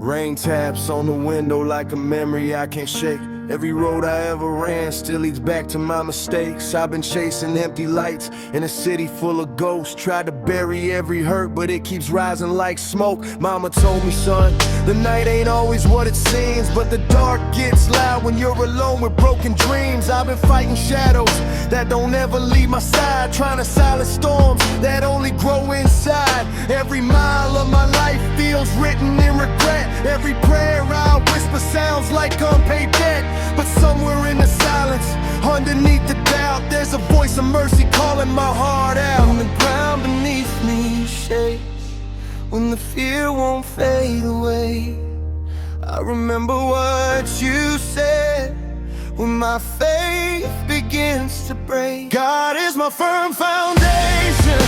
Rain taps on the window like a memory I can't shake. Every road I ever ran still leads back to my mistakes. I've been chasing empty lights in a city full of ghosts. Tried to bury every hurt, but it keeps rising like smoke. Mama told me, son, the night ain't always what it seems, but the dark gets loud when you're alone with broken dreams. I've been fighting shadows that don't ever leave my side, trying to silence storms that only grow inside. Every mile of my life feels written in regret. Every prayer I whisper sounds like unpaid debt. But somewhere in the silence, underneath the doubt, there's a voice of mercy calling my heart out. When the ground beneath me shakes, when the fear won't fade away, I remember what you said when my faith begins to break. God is my firm foundation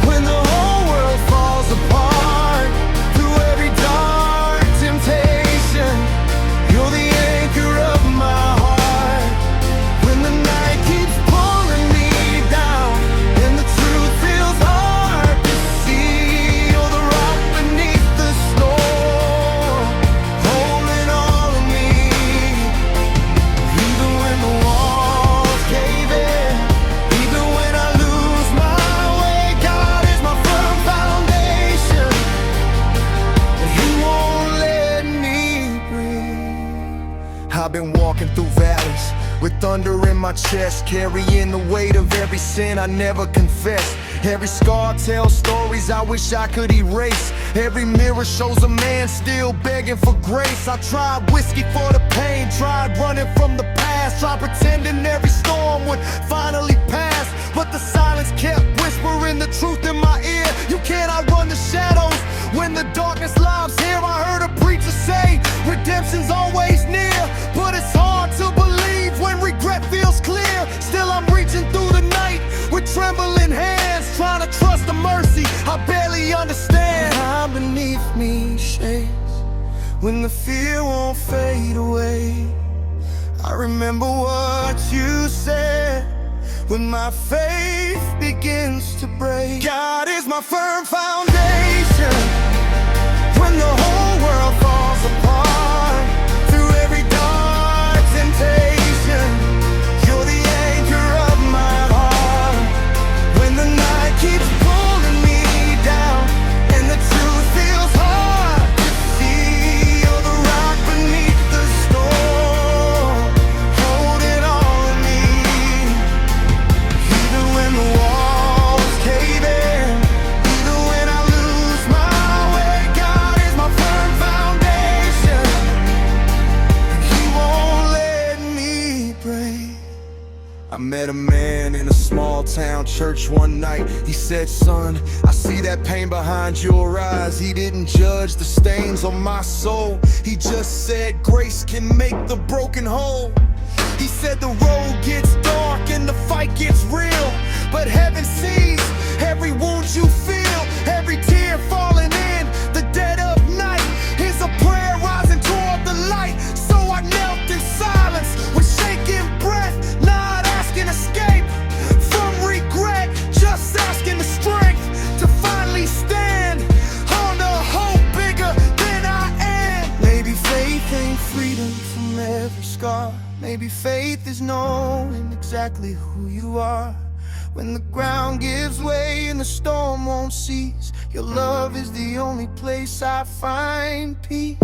when the whole world falls apart. Through every dark temptation, you're the anchor of my heart. When the night keeps pulling me down and the truth feels hard to see, you're the rock beneath the storm, holding all of me. Even when the walls cave in, even when I lose my way, God is my firm foundation, and He won't let me breathe. I've been walking through valleys with thunder in my chest, carrying the weight of every sin I never confessed. Every scar tells stories I wish I could erase. Every mirror shows a man still begging for grace. I tried whiskey for the pain, tried running from the past, tried pretending every storm would finally pass, but the silence kept whispering the truth in my ear. You cannot run the shadows when the darkness lies here. I heard a preacher say redemption's always near, but it's hard to believe when regret feels clear. Still I'm reaching through the night with trembling hands, trying to trust the mercy I barely understand. Time beneath me shakes when the fear won't fade away. I remember what you said when my faith begins to break. God is my firm foundation when the whole world falls apart. Through every dark temptation, you're the anchor of my heart. When the night keeps pulling me down and the truth feels hard to see, you're the rock beneath the storm, holding all of me. Even when the walls cave in, even when I lose my way, God is my firm foundation, and He won't let me break. I met a man in a small town church one night. He said, son, I see that pain behind your eyes. He didn't judge the stains on my soul. He just said grace can make the broken whole. He said the road gets dark and the fight gets real, but heaven sees every wound you feel, every tear falling in the dead of night is a prayer rising toward the light. So I knelt in silence with shaking breath, not asking escape from regret, just asking the strength to finally stand on a hope bigger than I am. Maybe faith ain't freedom from every scar. Maybe faith is knowing exactly who you are. When the ground gives way and the storm won't cease, your love is the only place I find peace.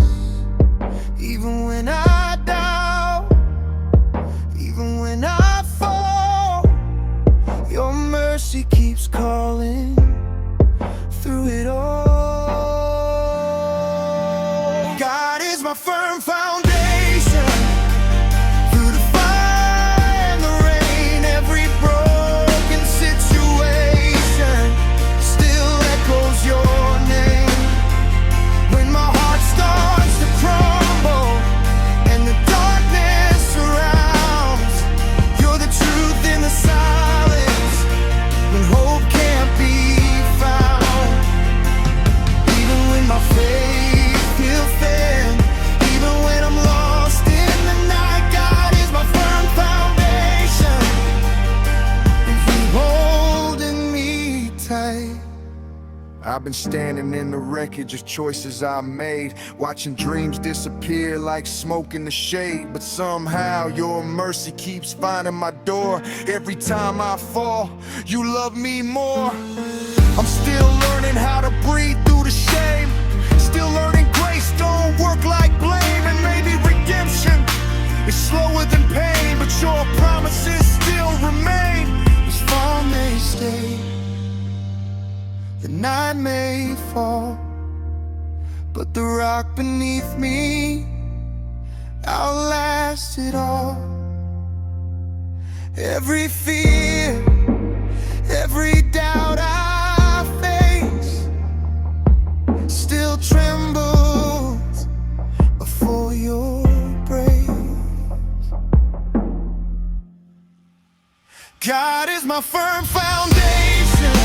Even when I doubt, even when I fall, your mercy keeps calling through it all. God is my firm foundation. Through the fire and the rain, every broken situation still echoes your name. When my heart starts to crumble and the darkness surrounds, you're the truth in the silence when hope can't be found. Even when my faith feels thin, even when I'm been standing in the wreckage of choices I made, watching dreams disappear like smoke in the shade. But somehow your mercy keeps finding my door. Every time I fall, you love me more. I'm still learning how to breathe through the shame, still learning grace don't work like blame. And maybe redemption is slower than pain, but your promises still remain. This fall may stay, the night may fall, but the rock beneath me outlast it all. Every fear, every doubt I face still trembles before your praise. God is my firm foundation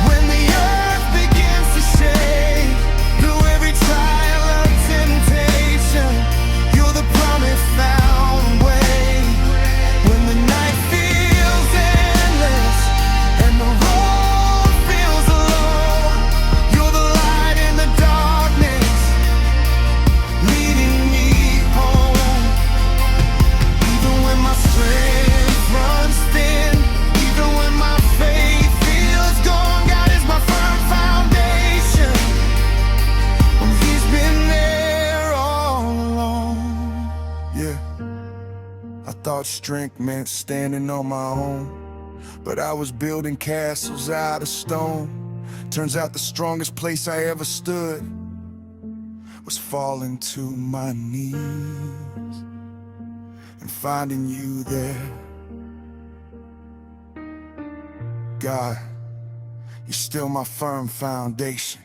when the earth begins to shake. Through every trial of temptation, you're the promise found way. When the night feels endless and the road feels alone, you're the light in the darkness, leading me home. Even when my strength runs thin, even when my faith feels gone, God is my firm foundation. When He's been there all along. Yeah, I thought strength meant standing on my own, but I was building castles out of stone. Turns out the strongest place I ever stood was falling to my knees and finding you there. God, you're still my firm foundation.